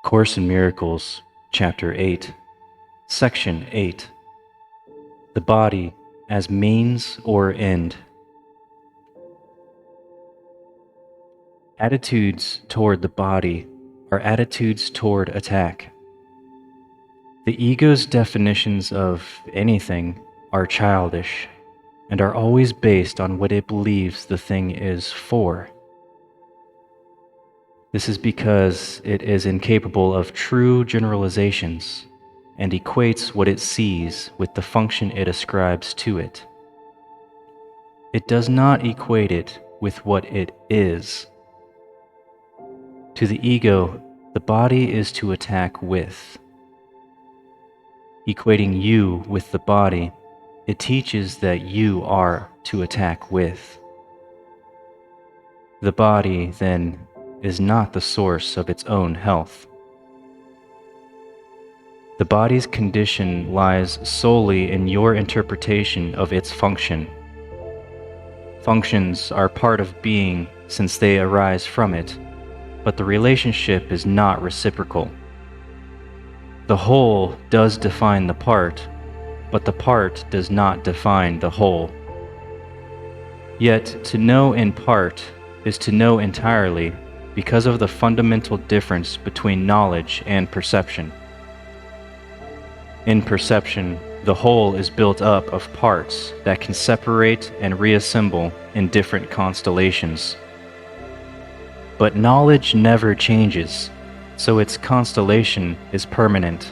Course in Miracles, Chapter 8, Section 8. The Body as Means or End. Attitudes toward the body are attitudes toward attack. The ego's definitions of anything are childish and are always based on what it believes the thing is for. This is because it is incapable of true generalizations and equates what it sees with the function it ascribes to it. It does not equate it with what it is. To the ego, the body is to attack with. Equating you with the body, it teaches that you are to attack with. The body, then, is not the source of its own health. The body's condition lies solely in your interpretation of its function. Functions are part of being since they arise from it, but the relationship is not reciprocal. The whole does define the part, but the part does not define the whole. Yet to know in part is to know entirely because of the fundamental difference between knowledge and perception. In perception, the whole is built up of parts that can separate and reassemble in different constellations. But knowledge never changes, so its constellation is permanent.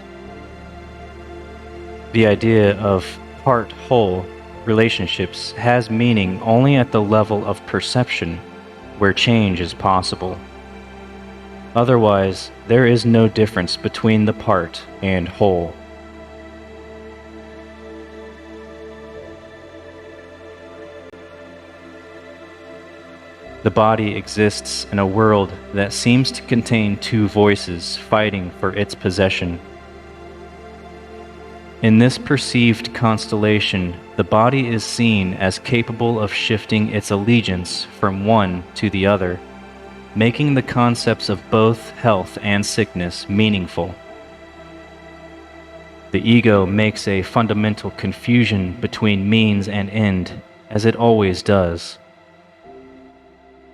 The idea of part-whole relationships has meaning only at the level of perception, where change is possible. Otherwise, there is no difference between the part and whole. The body exists in a world that seems to contain two voices fighting for its possession. In this perceived constellation, the body is seen as capable of shifting its allegiance from one to the other, making the concepts of both health and sickness meaningful. The ego makes a fundamental confusion between means and end, as it always does.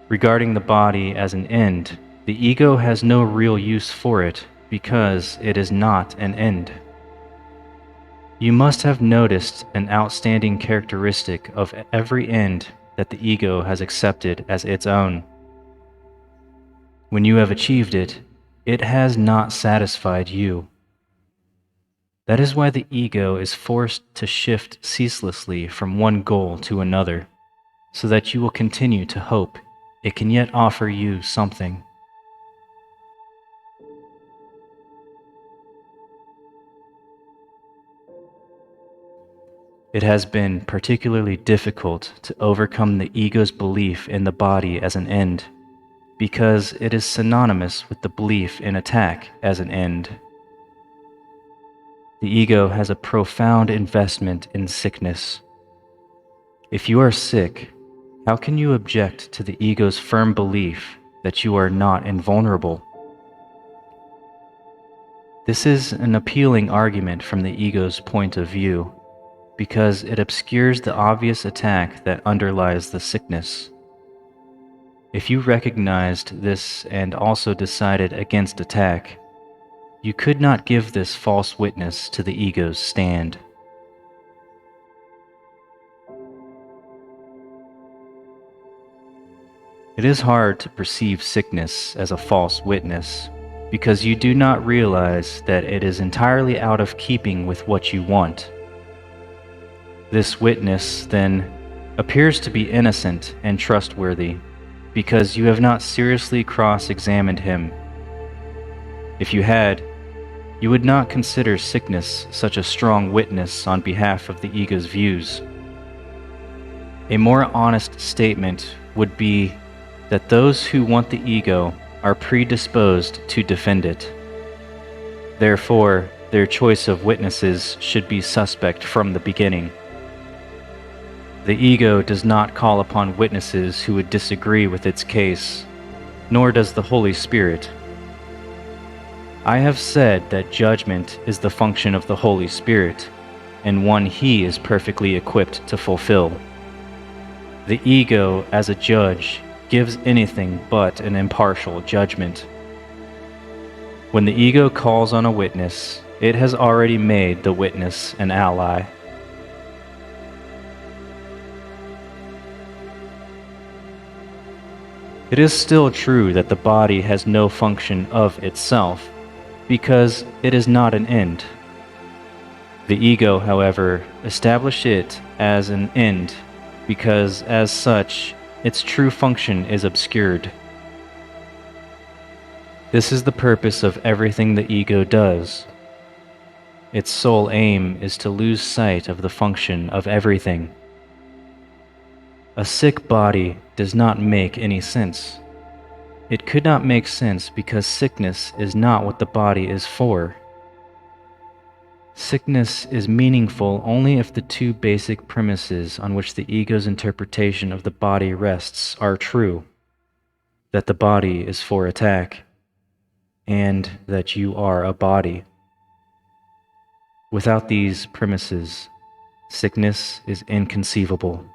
Regarding the body as an end, the ego has no real use for it because it is not an end. You must have noticed an outstanding characteristic of every end that the ego has accepted as its own. When you have achieved it, it has not satisfied you. That is why the ego is forced to shift ceaselessly from one goal to another, so that you will continue to hope it can yet offer you something. It has been particularly difficult to overcome the ego's belief in the body as an end, because it is synonymous with the belief in attack as an end. The ego has a profound investment in sickness. If you are sick, how can you object to the ego's firm belief that you are not invulnerable? This is an appealing argument from the ego's point of view, because it obscures the obvious attack that underlies the sickness. If you recognized this and also decided against attack, you could not give this false witness to the ego's stand. It is hard to perceive sickness as a false witness, because you do not realize that it is entirely out of keeping with what you want. This witness, then, appears to be innocent and trustworthy, because you have not seriously cross-examined him. If you had, you would not consider sickness such a strong witness on behalf of the ego's views. A more honest statement would be that those who want the ego are predisposed to defend it. Therefore, their choice of witnesses should be suspect from the beginning. The ego does not call upon witnesses who would disagree with its case, nor does the Holy Spirit. I have said that judgment is the function of the Holy Spirit, and one He is perfectly equipped to fulfill. The ego, as a judge, gives anything but an impartial judgment. When the ego calls on a witness, it has already made the witness an ally. It is still true that the body has no function of itself, because it is not an end. The ego, however, established it as an end, because as such, its true function is obscured. This is the purpose of everything the ego does. Its sole aim is to lose sight of the function of everything. A sick body does not make any sense. It could not make sense because sickness is not what the body is for. Sickness is meaningful only if the two basic premises on which the ego's interpretation of the body rests are true: that the body is for attack, and that you are a body. Without these premises, sickness is inconceivable.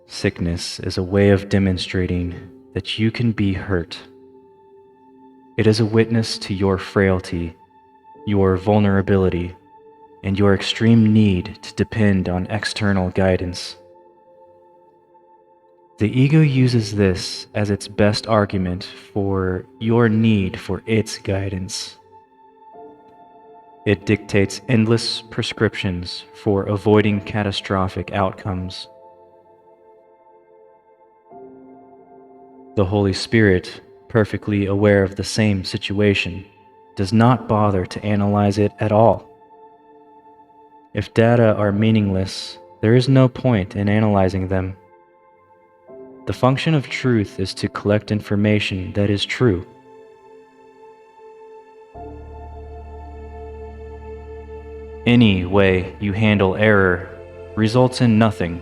Sickness is a way of demonstrating that you can be hurt. It is a witness to your frailty, your vulnerability, and your extreme need to depend on external guidance. The ego uses this as its best argument for your need for its guidance. It dictates endless prescriptions for avoiding catastrophic outcomes. The Holy Spirit, perfectly aware of the same situation, does not bother to analyze it at all. If data are meaningless, there is no point in analyzing them. The function of truth is to collect information that is true. Any way you handle error results in nothing.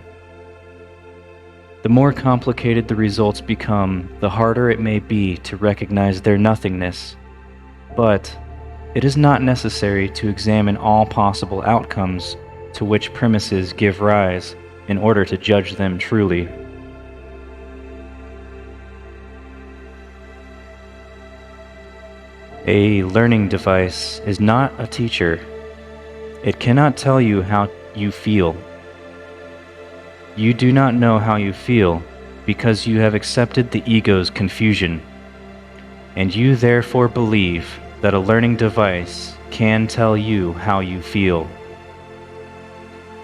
The more complicated the results become, the harder it may be to recognize their nothingness. But it is not necessary to examine all possible outcomes to which premises give rise in order to judge them truly. A learning device is not a teacher. It cannot tell you how you feel. You do not know how you feel because you have accepted the ego's confusion, and you therefore believe that a learning device can tell you how you feel.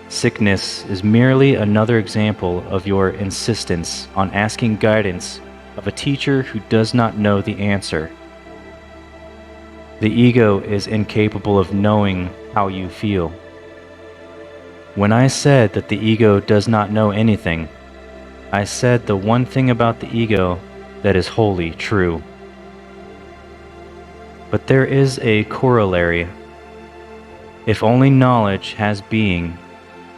Sickness is merely another example of your insistence on asking guidance of a teacher who does not know the answer. The ego is incapable of knowing how you feel. When I said that the ego does not know anything, I said the one thing about the ego that is wholly true. But there is a corollary. If only knowledge has being,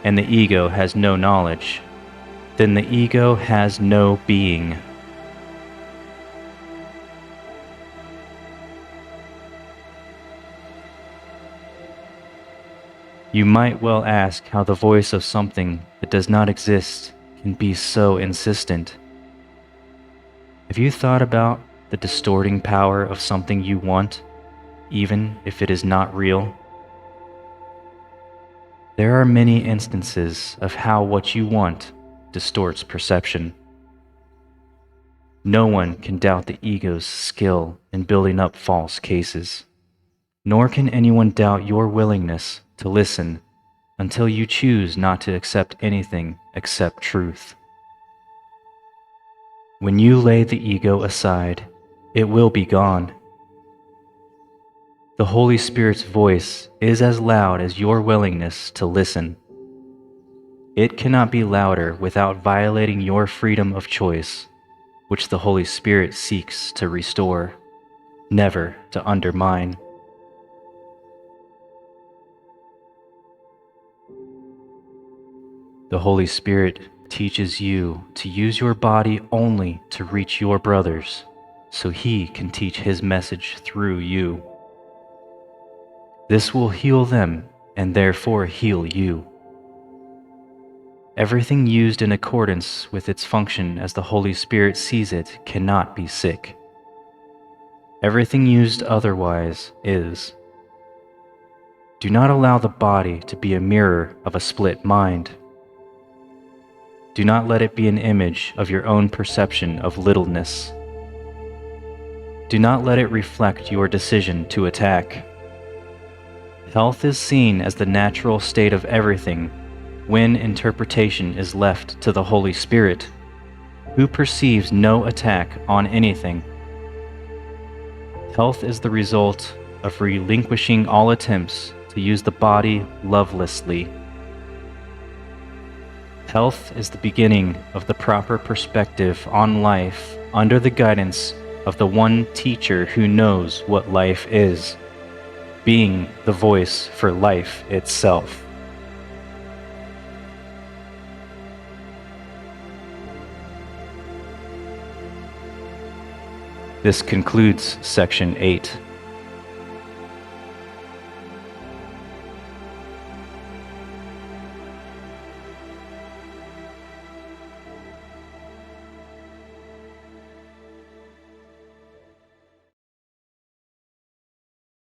and the ego has no knowledge, then the ego has no being. You might well ask how the voice of something that does not exist can be so insistent. Have you thought about the distorting power of something you want, even if it is not real? There are many instances of how what you want distorts perception. No one can doubt the ego's skill in building up false cases, nor can anyone doubt your willingness to listen until you choose not to accept anything except truth. When you lay the ego aside, it will be gone. The Holy Spirit's voice is as loud as your willingness to listen. It cannot be louder without violating your freedom of choice, which the Holy Spirit seeks to restore, never to undermine. The Holy Spirit teaches you to use your body only to reach your brothers, so he can teach his message through you. This will heal them and therefore heal you. Everything used in accordance with its function as the Holy Spirit sees it cannot be sick. Everything used otherwise is. Do not allow the body to be a mirror of a split mind. Do not let it be an image of your own perception of littleness. Do not let it reflect your decision to attack. Health is seen as the natural state of everything when interpretation is left to the Holy Spirit, who perceives no attack on anything. Health is the result of relinquishing all attempts to use the body lovelessly. Health is the beginning of the proper perspective on life under the guidance of the one teacher who knows what life is, being the voice for life itself. This concludes Section 8.